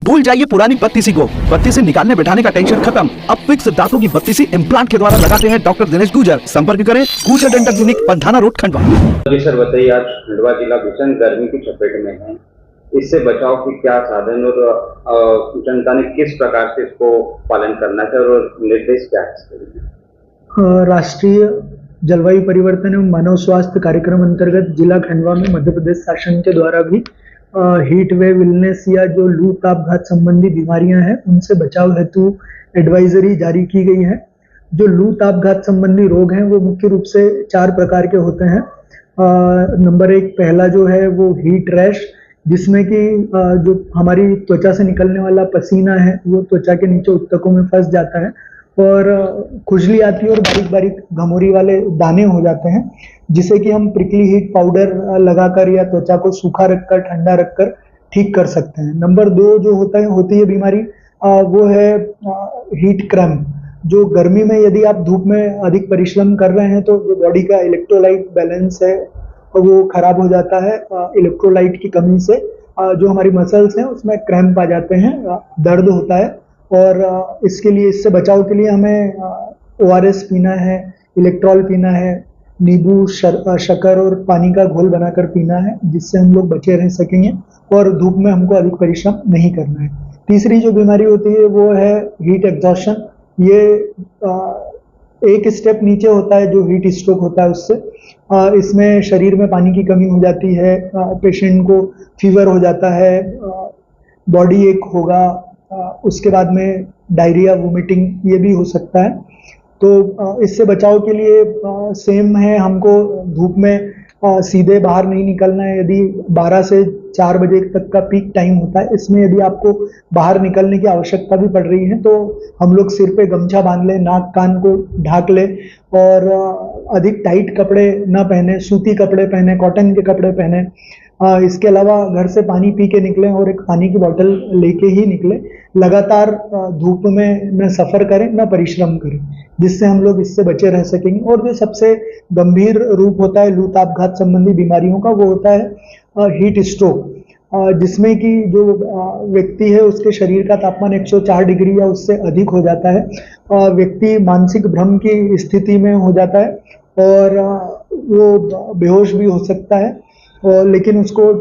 भूल जाइए पुरानी बत्तीसी को। बत्तीसी निकालने बैठाने का टेंशन खत्म। अब फिक्स दांतों की बत्तीसी इम्प्लांट के द्वारा लगाते हैं डॉक्टर दिनेश गुर्जर। संपर्क करें Gurjar dental clinic, Pandhana road, Khandwa. जी सर बताइए, आज खंडवा जिला भीषण गर्मी की चपेट में है, इससे बचाव की क्या साधन और जनता ने किस प्रकार से इसको पालन करना चाहिए और निर्देश क्या है? राष्ट्रीय जलवायु परिवर्तन एवं मानव स्वास्थ्य कार्यक्रम अंतर्गत जिला खंडवा में मध्य प्रदेश शासन के द्वारा भी हीट वेव इलनेस या जो लू तापघात संबंधी बीमारियां हैं उनसे बचाव हेतु एडवाइजरी जारी की गई है। जो लू तापघात संबंधी रोग हैं वो मुख्य रूप से 4 प्रकार के होते हैं। नंबर 1 पहला जो है वो हीट रैश, जिसमें कि जो हमारी त्वचा से निकलने वाला पसीना है वो त्वचा के नीचे उत्तकों में फंस जाता है और खुजली आती है और बारीक बारीक घमोरी वाले दाने हो जाते हैं, जिसे कि हम प्रिकली हीट पाउडर लगाकर या त्वचा को सूखा रखकर ठंडा रखकर ठीक कर सकते हैं। नंबर 2 जो होती है बीमारी वो है हीट क्रैम्प। जो गर्मी में यदि आप धूप में अधिक परिश्रम कर रहे हैं तो जो बॉडी का इलेक्ट्रोलाइट बैलेंस है वो खराब हो जाता है। इलेक्ट्रोलाइट की कमी से जो हमारी मसल्स हैं उसमें क्रैम्प आ जाते हैं, दर्द होता है और इससे बचाव के लिए हमें ORS पीना है, इलेक्ट्रॉल पीना है, नींबू शक्कर और पानी का घोल बनाकर पीना है, जिससे हम लोग बचे रह सकेंगे और धूप में हमको अधिक परिश्रम नहीं करना है। तीसरी जो बीमारी होती है वो है हीट एग्जॉशन। ये एक स्टेप नीचे होता है जो हीट स्ट्रोक होता है उससे। इसमें शरीर में पानी की कमी हो जाती है, पेशेंट को फीवर हो जाता है, बॉडी एक होगा, उसके बाद में डायरिया, वोमिटिंग ये भी हो सकता है। तो इससे बचाव के लिए सेम है, हमको धूप में सीधे बाहर नहीं निकलना है। यदि 12 से 4 बजे तक का पीक टाइम होता है, इसमें यदि आपको बाहर निकलने की आवश्यकता भी पड़ रही है तो हम लोग सिर पे गमछा बांध लें, नाक कान को ढाक लें और अधिक टाइट कपड़े ना पहने, सूती कपड़े पहने, कॉटन के कपड़े पहने। इसके अलावा घर से पानी पी के निकलें और एक पानी की बोतल लेके ही निकलें। लगातार धूप में न सफ़र करें न परिश्रम करें, जिससे हम लोग इससे बचे रह सकेंगे। और जो सबसे गंभीर रूप होता है लू तापघात संबंधी बीमारियों का वो होता है हीट स्ट्रोक, जिसमें कि जो व्यक्ति है उसके शरीर का तापमान 104 डिग्री या उससे अधिक हो जाता है। व्यक्ति मानसिक भ्रम की स्थिति में हो जाता है और वो बेहोश भी हो सकता है, लेकिन उसको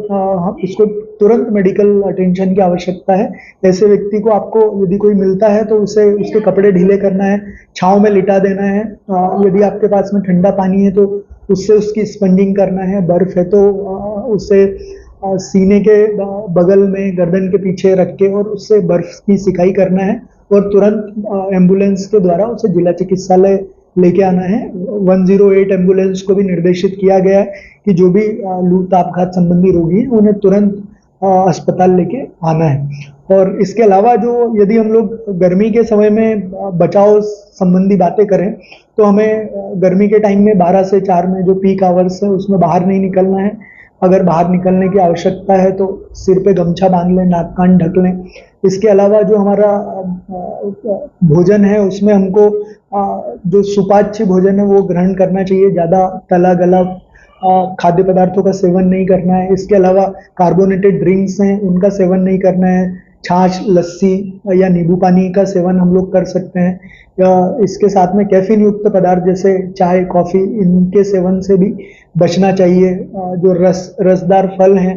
तुरंत मेडिकल अटेंशन की आवश्यकता है। ऐसे व्यक्ति को आपको यदि कोई मिलता है तो उसके कपड़े ढीले करना है, छांव में लिटा देना है। यदि आपके पास में ठंडा पानी है तो उससे उसकी स्पंजिंग करना है, बर्फ है तो उससे सीने के बगल में गर्दन के पीछे रख के और उससे बर्फ की सिकाई करना है और तुरंत एम्बुलेंस के द्वारा उसे जिला चिकित्सालय लेके आना है। 108 एम्बुलेंस को भी निर्देशित किया गया है कि जो भी लू तापघात संबंधी रोगी हैं उन्हें तुरंत अस्पताल लेके आना है। और इसके अलावा जो यदि हम लोग गर्मी के समय में बचाव संबंधी बातें करें तो हमें गर्मी के टाइम में 12 से 4 में जो पीक आवर्स है उसमें बाहर नहीं निकलना है। अगर बाहर निकलने की आवश्यकता है तो सिर पे गमछा बांध लें, नाक कान ढक लें। इसके अलावा जो हमारा भोजन है उसमें हमको जो सुपाच्य भोजन है वो ग्रहण करना चाहिए। ज़्यादा तला गला खाद्य पदार्थों का सेवन नहीं करना है। इसके अलावा कार्बोनेटेड ड्रिंक्स हैं उनका सेवन नहीं करना है। छाछ, लस्सी या नींबू पानी का सेवन हम लोग कर सकते हैं, या इसके साथ में कैफीन युक्त पदार्थ जैसे चाय, कॉफ़ी, इनके सेवन से भी बचना चाहिए। जो रसदार फल हैं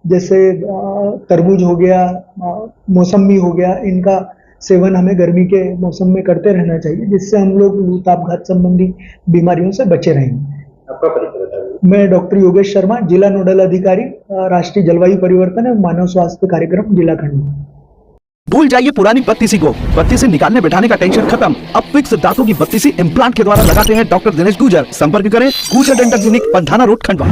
जैसे तरबूज हो गया, मौसम्बी हो गया, इनका सेवन हमें गर्मी के मौसम में करते रहना चाहिए, जिससे हम लोग लू तापघात संबंधी बीमारियों से बचे रहेंगे। आपका परिचय बताइए। मैं डॉक्टर योगेश शर्मा, जिला नोडल अधिकारी, राष्ट्रीय जलवायु परिवर्तन एवं मानव स्वास्थ्य कार्यक्रम, जिला खंडवा। भूल जाइए पुरानी बत्तीसी को। बत्तीसी निकालने बैठाने का टेंशन खत्म। अब फिक्स दांतों की बत्तीसी इम्प्लांट के द्वारा लगाते हैं डॉक्टर दिनेश गुर्जर। संपर्क करें Gurjar dental clinic, Pandhana road, Khandwa.